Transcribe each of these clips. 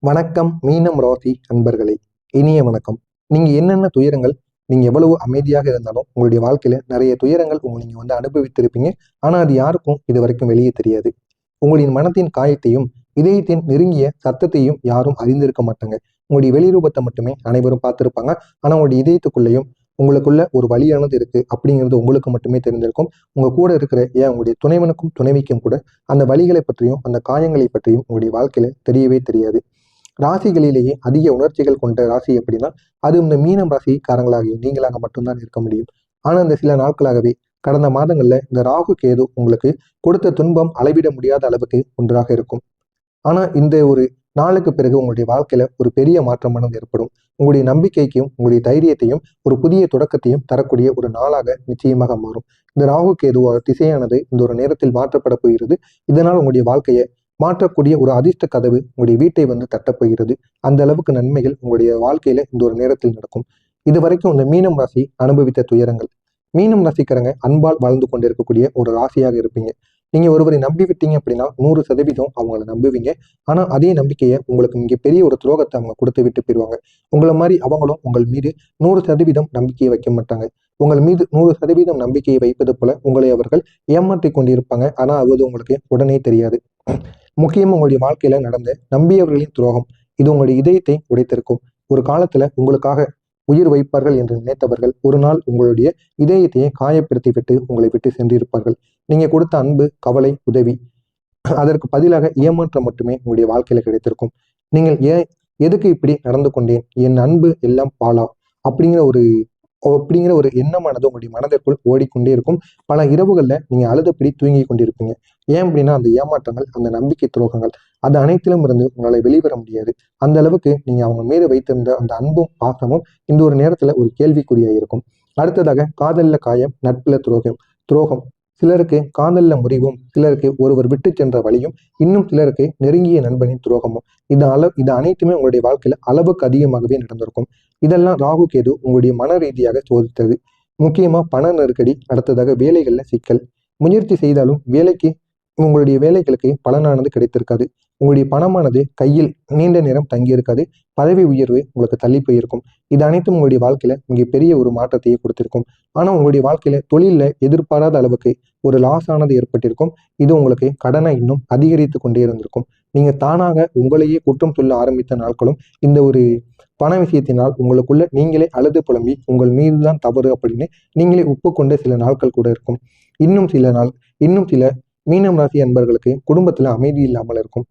வணக்கம் மீனம் ராசி அன்பர்களே, இனிய வணக்கம். நீங்க என்னென்ன துயரங்கள், நீங்க எவ்வளவு அமைதியாக இருந்தாலும் உங்களுடைய வாழ்க்கையில நிறைய துயரங்கள் நீங்க அனுபவித்திருப்பீங்க. ஆனா அது யாருக்கும் இது வரைக்கும் வெளியே தெரியாது. உங்களுடைய மனத்தின் காயத்தையும் இதயத்தின் நெருங்கிய சத்தத்தையும் யாரும் அறிந்திருக்க மாட்டாங்க. உங்களுடைய வெளிரூபத்தை மட்டுமே அனைவரும் பார்த்திருப்பாங்க. ஆனா உங்களுடைய இதயத்துக்குள்ளேயும் உங்களுக்குள்ள ஒரு வலியானது இருக்கு அப்படிங்கிறது உங்களுக்கு மட்டுமே தெரிந்திருக்கும். உங்க கூட இருக்கிற உங்களுடைய துணைவனுக்கும் துணைவிக்கும் கூட அந்த வலிகளை பற்றியும் அந்த காயங்களை பற்றியும் உங்களுடைய வாழ்க்கையில தெரியவே தெரியாது. ராசிகளிலேயே அதிக உணர்ச்சிகள் கொண்ட ராசி அப்படின்னா அது இந்த மீனம் ராசிக்காரங்களாகிய நீங்களாக மட்டும்தான் இருக்க முடியும். ஆனா இந்த சில நாட்களாகவே கடந்த மாதங்கள்ல இந்த ராகு கேது உங்களுக்கு கொடுத்த துன்பம் அளவிட முடியாத அளவுக்கு ஒன்றாக இருக்கும். ஆனா இந்த ஒரு நாளுக்கு பிறகு உங்களுடைய வாழ்க்கையில ஒரு பெரிய மாற்றமானது ஏற்படும். உங்களுடைய நம்பிக்கைக்கும் உங்களுடைய தைரியத்தையும் ஒரு புதிய தொடக்கத்தையும் தரக்கூடிய ஒரு நாளாக நிச்சயமாக மாறும். இந்த ராகு கேதுவ திசையானது இந்த ஒரு நேரத்தில் மாற்றப்பட போகிறது. இதனால் உங்களுடைய வாழ்க்கையை மாற்றக்கூடிய ஒரு அதிர்ஷ்ட கதவு உங்களுடைய வீட்டை தட்டப்போகிறது. அந்த அளவுக்கு நன்மைகள் உங்களுடைய வாழ்க்கையில இந்த ஒரு நேரத்தில் நடக்கும். இது வரைக்கும் இந்த மீனம் ராசி அனுபவித்த துயரங்கள். மீனம் ராசிக்காரங்க அன்பால் வாழ்ந்து கொண்டிருக்கக்கூடிய ஒரு ராசியாக இருப்பீங்க. நீங்க ஒருவரை நம்பி விட்டீங்க அப்படின்னா 100% அவங்கள நம்புவீங்க. ஆனா அதே நம்பிக்கையை உங்களுக்கு மிக பெரிய ஒரு துரோகத்தை அவங்க கொடுத்து விட்டு போயிடுவாங்க. உங்களை மாதிரி அவங்களும் உங்கள் மீது 100% நம்பிக்கையை வைக்க மாட்டாங்க. உங்கள் மீது 100% நம்பிக்கையை வைப்பது போல உங்களை அவர்கள் ஏமாற்றி கொண்டிருப்பாங்க. ஆனா அது உங்களுக்கு உடனே தெரியாது. முக்கியமா உங்களுடைய வாழ்க்கையில நடந்த நம்பியவர்களின் துரோகம் இது உங்களுடைய இதயத்தை உடைத்திருக்கும். ஒரு காலத்துல உங்களுக்காக உயிர் வைப்பார்கள் என்று நினைத்தவர்கள் ஒரு நாள் உங்களுடைய இதயத்தையே காயப்படுத்தி விட்டு உங்களை விட்டு சென்றிருப்பார்கள். நீங்க கொடுத்த அன்பு, கவலை, உதவி அதற்கு பதிலாக ஏமாற்றம் மட்டுமே உங்களுடைய வாழ்க்கையில கிடைத்திருக்கும். நீங்கள் எதுக்கு இப்படி நடந்து கொண்டேன், என் அன்பு எல்லாம் பாலா அப்படிங்கிற ஒரு அப்படிங்கிற ஒரு எண்ணமானது உங்களுடைய மனதிற்குள் ஓடிக்கொண்டே இருக்கும். பல இரவுகள்ல நீங்க அழுதபடி தூங்கி கொண்டிருப்பீங்க. ஏன் அப்படின்னா அந்த ஏமாற்றங்கள், அந்த நம்பிக்கை துரோகங்கள் அது அனைத்திலும் இருந்து உங்களால வெளிவர முடியாது. அந்த அளவுக்கு நீங்க அவங்க மீது வைத்திருந்த அந்த அன்பும் பாசமும் இந்த ஒரு நேரத்துல ஒரு கேள்விக்குறியா இருக்கும். அடுத்ததாக காதல்ல காயம், நட்புல துரோகம் துரோகம் சிலருக்கு காதல்ல முறிவும், சிலருக்கு ஒருவர் விட்டு சென்ற வழியும், இன்னும் சிலருக்கு நெருங்கிய நண்பனின் துரோகமும். இது அனைத்துமே உங்களுடைய வாழ்க்கையில அளவுக்கு அதிகமாகவே நடந்திருக்கும். இதெல்லாம் ராகு கேது உங்களுடைய மன ரீதியாக சோதித்தது. முக்கியமா பண நெருக்கடி, அடுத்ததாக வேலைகள்ல சிக்கல். முயற்சி செய்தாலும் உங்களுடைய வேலைகளுக்கு பலனானது கிடைத்திருக்காது. உங்களுடைய பணமானது கையில் நீண்ட நேரம் தங்கியிருக்காது. பதவி உயர்வு உங்களுக்கு தள்ளி போயிருக்கும். இது அனைத்தும் உங்களுடைய வாழ்க்கையில மிகப்பெரிய ஒரு மாற்றத்தையே கொடுத்திருக்கும். ஆனா உங்களுடைய வாழ்க்கையில தொழில எதிர்பாராத அளவுக்கு ஒரு லாஸ் ஆனது ஏற்பட்டிருக்கும். இது உங்களுக்கு கடனை இன்னும் அதிகரித்து கொண்டே இருந்திருக்கும். நீங்க தானாக உங்களையே குற்றம் சொல்ல ஆரம்பித்த நாட்களும் இந்த ஒரு பண விஷயத்தினால் உங்களுக்குள்ள நீங்களே அழுது புலம்பி உங்கள் மீதுதான் தவறு அப்படின்னு நீங்களே ஒப்புக்கொண்ட சில நாட்கள் கூட இருக்கும். இன்னும் சில மீனம் ராசி அன்பர்களுக்கு குடும்பத்துல அமைதி இல்லாமல் இருக்கும்.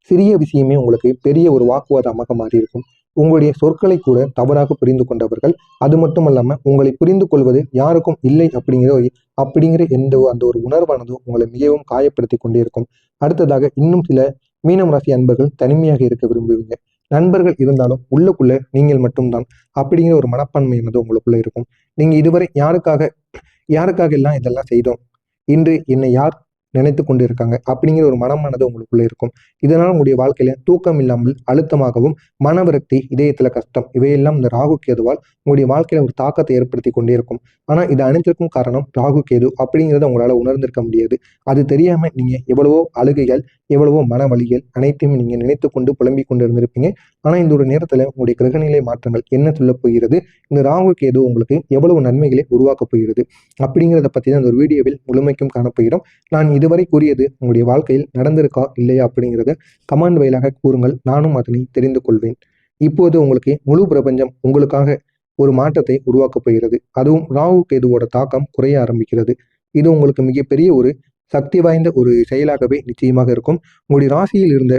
சிறிய விஷயமே உங்களுக்கு பெரிய ஒரு வாக்குவாதமாக மாறி இருக்கும். உங்களுடைய சொற்களை கூட தவறாக புரிந்து கொண்டவர்கள், அது மட்டுமல்லாம உங்களை புரிந்து கொள்வது யாருக்கும் இல்லை அப்படிங்கிற அந்த ஒரு உணர்வானது உங்களை மிகவும் காயப்படுத்தி கொண்டே இருக்கும். அடுத்ததாக இன்னும் சில மீனம் ராசி அன்பர்கள் தனிமையாக இருக்க விரும்புவீங்க. நண்பர்கள் இருந்தாலும் உள்ளுக்குள்ள நீங்கள் மட்டும்தான் அப்படிங்கிற ஒரு மனப்பான்மையானது உங்களுக்குள்ள இருக்கும். நீங்க இதுவரை யாருக்காக எல்லாம் இதெல்லாம் செய்தோம், இன்று என்னை யார் நினைத்து கொண்டு இருக்காங்க அப்படிங்கிற ஒரு மனமானது உங்களுக்குள்ள இருக்கும். இதனால் உங்களுடைய வாழ்க்கையில தூக்கம் இல்லாமல் அழுத்தமாகவும், மன விரக்தி, இதயத்துல கஷ்டம் இவையெல்லாம் இந்த ராகு கேதுவால் உங்களுடைய வாழ்க்கையில ஒரு தாக்கத்தை ஏற்படுத்தி கொண்டே இருக்கும். ஆனா இது அனைத்திற்கும் காரணம் ராகு கேது அப்படிங்கிறத உங்களால உணர்ந்திருக்க முடியாது. அது தெரியாம நீங்க எவ்வளவோ அழுகைகள், எவ்வளவோ மன வலிகள் அனைத்தையும் நீங்க நினைத்து கொண்டு புலம்பிக் கொண்டு இருந்திருப்பீங்க. ஆனா இந்த ஒரு நேரத்துல உங்களுடைய கிரகநிலை மாற்றங்கள் என்ன சொல்ல போகிறது, இந்த ராகு கேது உங்களுக்கு எவ்வளவு நன்மைகளை உருவாக்க போகிறது அப்படிங்கிறத பத்தி தான் இந்த ஒரு வீடியோவில் முழுமைக்கும் காணப்போகிறோம். நான் இதுவரை கூறியது உங்களுடைய வாழ்க்கையில் நடந்திருக்கா இல்லையா அப்படிங்கிறத கமெண்ட் வாயிலாக கூறுங்கள். நானும் அதனை தெரிந்து கொள்வேன். இப்போது உங்களுக்கு முழு பிரபஞ்சம் உங்களுக்காக ஒரு மாற்றத்தை உருவாக்கப் போகிறது. அதுவும் ராகு கேதுவோட தாக்கம் குறைய ஆரம்பிக்கிறது. இது உங்களுக்கு மிகப்பெரிய ஒரு சக்தி வாய்ந்த ஒரு செயலாகவே நிச்சயமாக இருக்கும். உங்களுடைய ராசியில் இருந்த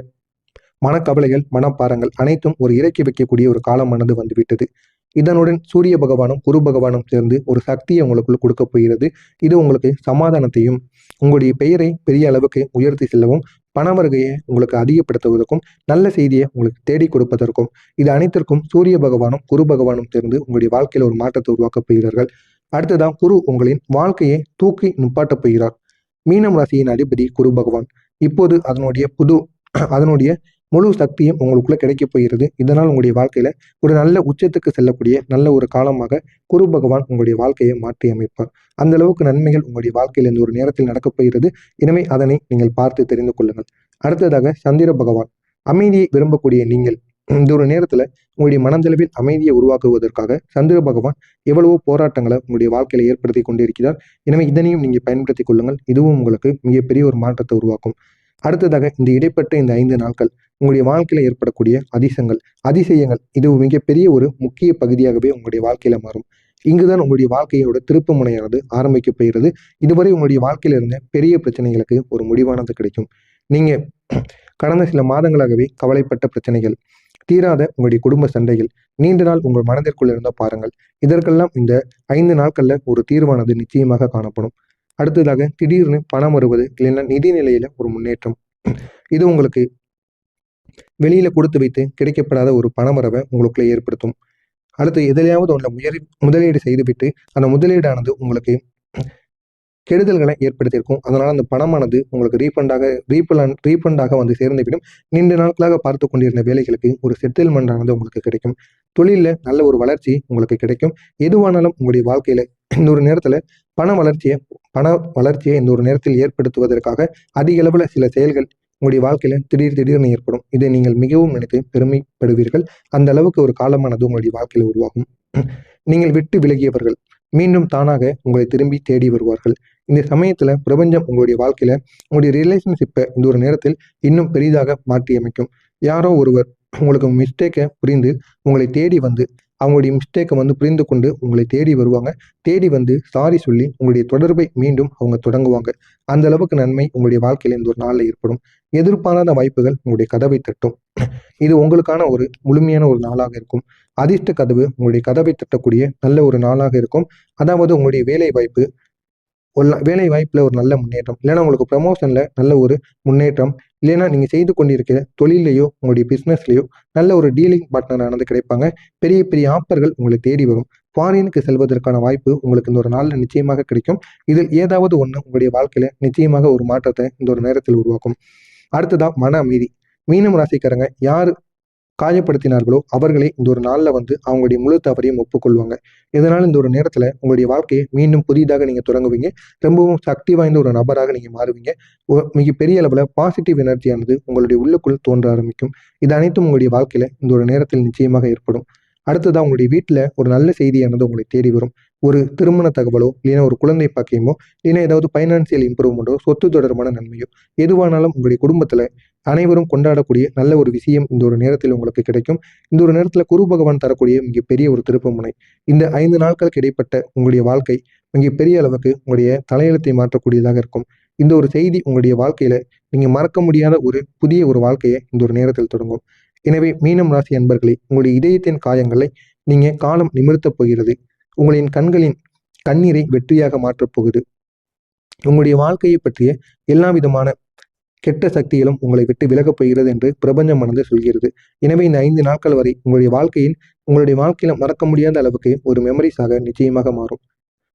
மனக்கவலைகள், மனப்பாரங்கள் அனைத்தும் ஒரு இறக்கி வைக்கக்கூடிய ஒரு காலமானது வந்துவிட்டது. இதனுடன் சூரிய பகவானும் குரு பகவானும் சேர்ந்து ஒரு சக்தியை உங்களுக்குள்ள கொடுக்க போகிறது. இது உங்களுக்கு சமாதானத்தையும், உங்களுடைய பெயரை பெரிய அளவுக்கு உயர்த்தி செல்லவும், பண வருகையை உங்களுக்கு அதிகப்படுத்துவதற்கும், நல்ல செய்தியை உங்களுக்கு தேடி கொடுப்பதற்கும், இது அனைத்திற்கும் சூரிய பகவானும் குரு பகவானும் சேர்ந்து உங்களுடைய வாழ்க்கையில ஒரு மாற்றத்தை உருவாக்கப் போகிறார்கள். அடுத்ததான் குரு உங்களின் வாழ்க்கையை தூக்கி நிப்பாட்டப் போகிறார். மீனம் ராசியின் அதிபதி குரு பகவான். இப்போது அதனுடைய முழு சக்தியும் உங்களுக்குள்ள கிடைக்கப் போகிறது. இதனால் உங்களுடைய வாழ்க்கையில ஒரு நல்ல உச்சத்துக்கு செல்லக்கூடிய நல்ல ஒரு காலமாக குரு பகவான் உங்களுடைய வாழ்க்கையை மாற்றி அமைப்பார். அந்த அளவுக்கு நன்மைகள் உங்களுடைய வாழ்க்கையில் இந்த ஒரு நேரத்தில் நடக்கப் போகிறது. எனவே அதனை நீங்கள் பார்த்து தெரிந்து கொள்ளுங்கள். அடுத்ததாக சந்திர பகவான். அமைதியை விரும்பக்கூடிய நீங்கள் இந்த ஒரு நேரத்துல உங்களுடைய மனதளவில் அமைதியை உருவாக்குவதற்காக சந்திர பகவான் எவ்வளவோ போராட்டங்களை உங்களுடைய வாழ்க்கையில ஏற்படுத்தி கொண்டிருக்கிறார். எனவே இதனையும் நீங்க பயன்படுத்திக் கொள்ளுங்கள். இதுவும் உங்களுக்கு மிகப்பெரிய ஒரு மாற்றத்தை உருவாக்கும். அடுத்ததாக இந்த இடைப்பட்ட இந்த 5 நாட்கள் உங்களுடைய வாழ்க்கையில ஏற்படக்கூடிய அதிசயங்கள் இது மிகப்பெரிய ஒரு முக்கிய பகுதியாகவே உங்களுடைய வாழ்க்கையில மாறும். இங்குதான் உங்களுடைய வாழ்க்கையோட திருப்பு முனையானது ஆரம்பிக்கப் போகிறது. இதுவரை உங்களுடைய வாழ்க்கையில இருந்த பெரிய பிரச்சனைகளுக்கு ஒரு முடிவானது கிடைக்கும். நீங்க கடந்த சில மாதங்களாகவே கவலைப்பட்ட பிரச்சனைகள், தீராத உங்களுடைய குடும்ப சண்டைகள், நீண்ட நாள் உங்கள் மனதிற்குள் இருந்த பாருங்கள், இதற்கெல்லாம் இந்த 5 நாட்கள்ல ஒரு தீர்வானது நிச்சயமாக காணப்படும். அடுத்ததாக திடீர்னு பணம் வருவது, இல்லைன்னா நிதி நிலையில ஒரு முன்னேற்றம், இது உங்களுக்கு வெளியில கொடுத்து வைத்து கிடைக்கப்படாத ஒரு பணவரவை உங்களுக்குள்ள ஏற்படுத்தும். அடுத்து எதிலையாவது ஒன்றில் முதலீடு செய்துவிட்டு அந்த முதலீடானது உங்களுக்கு கெடுதல்களை ஏற்படுத்தியிருக்கும். அதனால அந்த பணமானது உங்களுக்கு ரீஃபண்டாக வந்து சேர்ந்துவிடும். நீண்ட நாட்களாக பார்த்து கொண்டிருந்த வேலைகளுக்கு ஒரு செட்டில்மெண்ட் ஆனது உங்களுக்கு கிடைக்கும். தொழிலில் நல்ல ஒரு வளர்ச்சி உங்களுக்கு கிடைக்கும். எதுவானாலும் உங்களுடைய வாழ்க்கையில இந்த ஒரு நேரத்துல பண வளர்ச்சியை இந்த ஒரு நேரத்தில் ஏற்படுத்துவதற்காக அதிக அளவுல சில செயல்கள் உங்களுடைய வாழ்க்கையில திடீர்னு ஏற்படும். இதை நீங்கள் மிகவும் நினைத்து பெருமைப்படுவீர்கள். அந்த அளவுக்கு ஒரு காலமானது உங்களுடைய வாழ்க்கையில உருவாகும். நீங்கள் விட்டு விலகியவர்கள் மீண்டும் தானாக உங்களை திரும்பி தேடி வருவார்கள். இந்த சமயத்துல பிரபஞ்சம் உங்களுடைய வாழ்க்கையில உங்களுடைய ரிலேஷன்ஷிப்பை இந்த ஒரு நேரத்தில் இன்னும் பெரிதாக மாற்றி அமைக்கும். யாரோ ஒருவர் உங்களுக்கு மிஸ்டேக்கை புரிந்து உங்களை தேடி வந்து அவங்களுடைய மிஸ்டேக்கை வந்து புரிந்து கொண்டு உங்களை தேடி வருவாங்க. தேடி வந்து சாரி சொல்லி உங்களுடைய தொடர்பை மீண்டும் அவங்க தொடங்குவாங்க. அந்த அளவுக்கு நன்மை உங்களுடைய வாழ்க்கையில இந்த ஒரு நாளில் ஏற்படும். எதிர்பாராத வாய்ப்புகள் உங்களுடைய கதவை தட்டும். இது உங்களுக்கான ஒரு முழுமையான ஒரு நாளாக இருக்கும். அதிர்ஷ்ட கதவு உங்களுடைய கதவை தட்டக்கூடிய நல்ல ஒரு நாளாக இருக்கும். அதாவது உங்களுடைய வேலை வாய்ப்புல ஒரு நல்ல முன்னேற்றம், இல்லைன்னா உங்களுக்கு ப்ரமோஷன்ல நல்ல ஒரு முன்னேற்றம், இல்லைன்னா நீங்க செய்து கொண்டிருக்கிற தொழிலையோ உங்களுடைய பிசினஸ்லயோ நல்ல ஒரு டீலிங் பார்ட்னர் ஆனது கிடைப்பாங்க. பெரிய பெரிய ஆப்பர்கள் உங்களை தேடி வரும். ஃபாரினுக்கு செல்வதற்கான வாய்ப்பு உங்களுக்கு இந்த ஒரு நாளில் நிச்சயமாக கிடைக்கும். இதில் ஏதாவது ஒன்று உங்களுடைய வாழ்க்கையில நிச்சயமாக ஒரு மாற்றத்தை இந்த ஒரு நேரத்தில் உருவாக்கும். அடுத்ததா மன அமைதி. மீனம் ராசிக்காரங்க யார் காயப்படுத்தினார்களோ அவர்களே இந்த ஒரு நாளில் வந்து அவங்களுடைய முழு தவறையும் ஒப்புக்கொள்வாங்க. இதனால் இந்த ஒரு நேரத்துல உங்களுடைய வாழ்க்கையை மீண்டும் புதிதாக நீங்க தொடங்குவீங்க. ரொம்பவும் சக்தி வாய்ந்த ஒரு நபராக நீங்க மாறுவீங்க. மிகப்பெரிய அளவுல பாசிட்டிவ் எனர்ஜியானது உங்களுடைய உள்ளுக்குள் தோன்ற ஆரம்பிக்கும். இது அனைத்தும் உங்களுடைய வாழ்க்கையில இந்த ஒரு நேரத்தில் நிச்சயமாக ஏற்படும். அடுத்ததான் உங்களுடைய வீட்டில் ஒரு நல்ல செய்தியானது உங்களை தேடி வரும். ஒரு திருமண தகவலோ, இல்லைன்னா ஒரு குழந்தை பாக்கியமோ, இல்லைன்னா ஏதாவது பைனான்சியல் இம்ப்ரூவ்மெண்ட்டோ, சொத்து தொடர்பான நன்மையோ, எதுவானாலும் உங்களுடைய குடும்பத்துல அனைவரும் கொண்டாடக்கூடிய நல்ல ஒரு விஷயம் இந்த ஒரு நேரத்தில் உங்களுக்கு கிடைக்கும். இந்த ஒரு நேரத்துல குரு பகவான் தரக்கூடிய மிகப்பெரிய ஒரு திருப்புமுனை. இந்த 5 நாட்களுக்கு இடைப்பட்ட உங்களுடைய வாழ்க்கை மிகப்பெரிய அளவுக்கு உங்களுடைய தலையெழுத்தை மாற்றக்கூடியதாக இருக்கும். இந்த ஒரு செய்தி உங்களுடைய வாழ்க்கையில நீங்க மறக்க முடியாத ஒரு புதிய ஒரு வாழ்க்கையை இந்த ஒரு நேரத்தில் தொடங்கும். எனவே மீனம் ராசி அன்பர்களே, உங்களுடைய இதயத்தின் காயங்களை நீங்க காலம் நிமிர்த்தப் போகிறது. உங்களின் கண்களின் கண்ணீரை வெற்றியாக மாற்றப் போகுது. உங்களுடைய வாழ்க்கையை பற்றிய எல்லா விதமான கெட்ட சக்திகளும் உங்களை விட்டு விலகப் போகிறது என்று பிரபஞ்சமானது சொல்கிறது. எனவே இந்த 5 நாட்கள் வரை உங்களுடைய வாழ்க்கையில மறக்க முடியாத அளவுக்கு ஒரு மெமரிஸாக நிச்சயமாக மாறும்.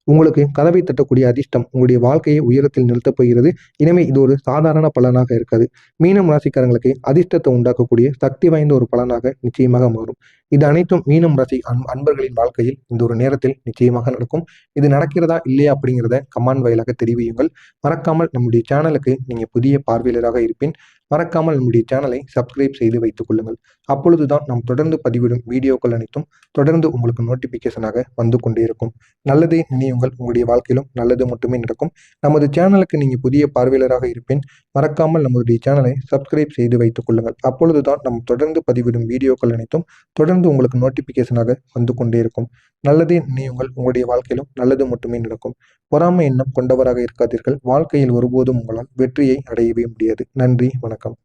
உங்களுக்கு கதவை தட்டக்கூடிய அதிர்ஷ்டம் உங்களுடைய வாழ்க்கையை உயரத்தில் நிறுத்தப் போகிறது. எனவே இது ஒரு சாதாரண பலனாக இருக்காது. மீனம் ராசிக்காரங்களுக்கு அதிர்ஷ்டத்தை உண்டாக்கக்கூடிய சக்தி வாய்ந்த ஒரு பலனாக நிச்சயமாக மாறும். இது அனைத்தும் மீனம் ராசி அன்பர்களின் வாழ்க்கையில் இந்த ஒரு நேரத்தில் நிச்சயமாக நடக்கும். இது நடக்கிறதா இல்லையா அப்படிங்கிறத கமெண்ட் வாயிலாக தெரிவியுங்கள். மறக்காமல் நம்முடைய சேனலுக்கு நீங்க புதிய பார்வையாளராக இருப்பின் மறக்காமல் நம்முடைய சேனலை சப்ஸ்கிரைப் செய்து வைத்துக் கொள்ளுங்கள். அப்பொழுதுதான் நாம் தொடர்ந்து பதிவிடும் வீடியோக்கள் அனைத்தும் தொடர்ந்து உங்களுக்கு நோட்டிபிகேஷனாக வந்து கொண்டே இருக்கும். நல்லதே நினையுங்கள், உங்களுடைய வாழ்க்கையிலும் நல்லது மட்டுமே நடக்கும். நமது சேனலுக்கு நீங்க புதிய பார்வையாளராக இருப்பின் மறக்காமல் நம்முடைய சேனலை சப்ஸ்கிரைப் செய்து வைத்துக் கொள்ளுங்கள். அப்பொழுதுதான் நாம் தொடர்ந்து பதிவிடும் வீடியோக்கள் அனைத்தும் தொடர்ந்து உங்களுக்கு நோட்டிபிகேஷனாக வந்து கொண்டே இருக்கும். நல்லதே நினையுங்கள், உங்களுடைய வாழ்க்கையிலும் நல்லது மட்டுமே நடக்கும். பொறாமை எண்ணம் கொண்டவராக இருக்காதீர்கள். வாழ்க்கையில் ஒருபோதும் உங்களால் வெற்றியை அடையவே முடியாது. நன்றி, வணக்கம்.